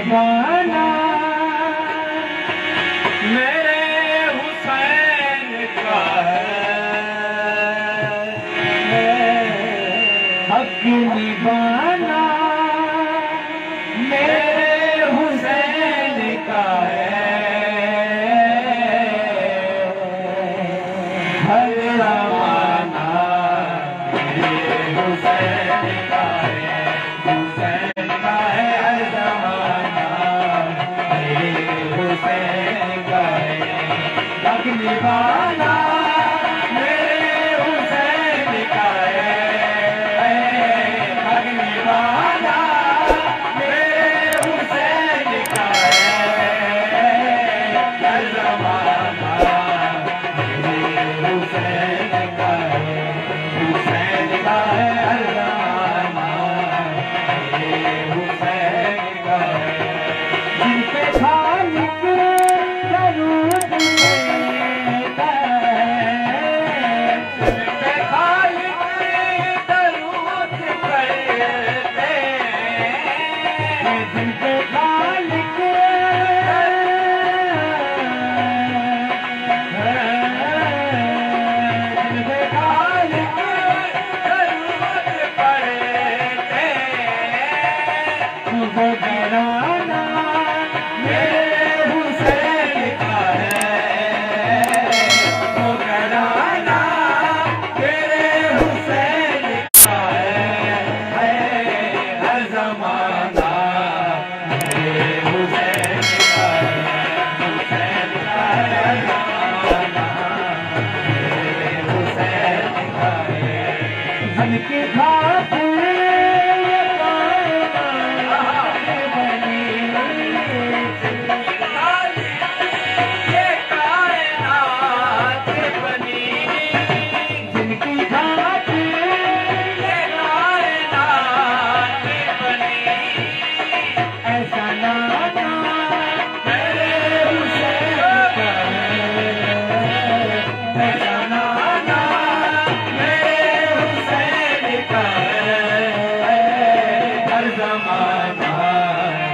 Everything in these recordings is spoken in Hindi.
निभाना मेरे हुसैन का है, हक निभाना मेरे हुसैन का है, हर ज़माना मेरे हुसैन का है, हुसैन का है हर ज़माना मेरे हुसैन का है, हक निभाना मेरे हुसैन का है, हक निभाना मेरे हुसैन का है, हर ज़माना मेरे हुसैन का है, हुसैन का है हर ज़माना मेरे हुसैन का है, जिनके खालिक दरूद देता है, जिनके खालिक दरूद करते हैं, जिनके खालिक जिनके खालिक दरूद पढ़ते वो घराना मेरे हुसैन का है, वो घराना मेरे हुसैन का है, हर ज़माना मेरे हुसैन का है, हुसैन का है हर ज़माना मेरे हुसैन का है, धन की खातिर ये कायनात बनी, ये कायनात बनी, जिनकी खातिर ये कायनात बनी, ऐसा नाना मेरे हुसैन का है, ऐसा नाना मेरे हुसैन का है, हर ज़माना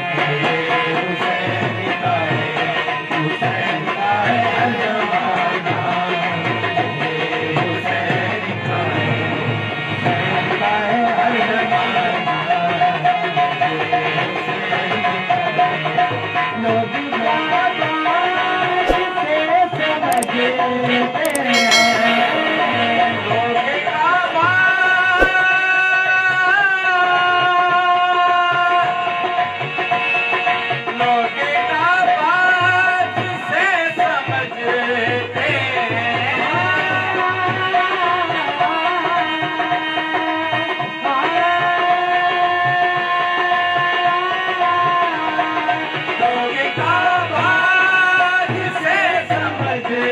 मेरे हुसैन का है, हुसैन का है हर ज़माना मेरे हुसैन का है, हुसैन का है हर ज़माना मेरे हुसैन का है, लोग बात से समझते हैं, लोग लोग बात से समझते लोग बात से समझते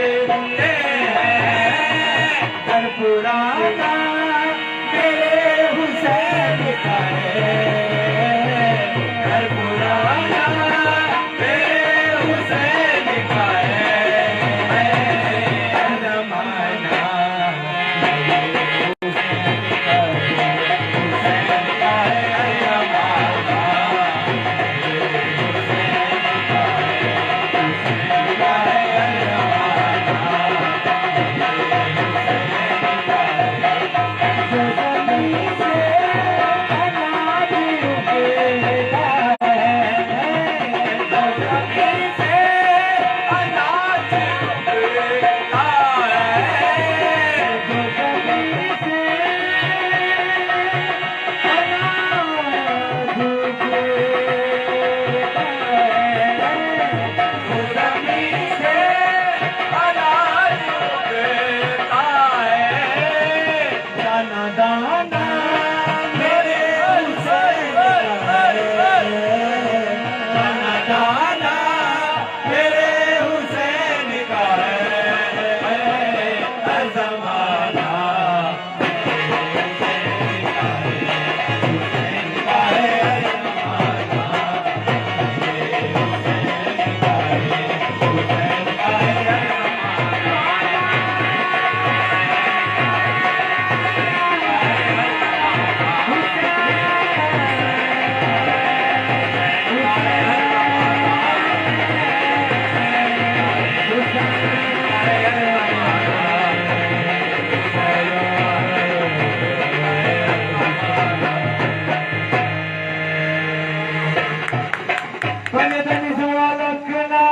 धन धन सुआ लखना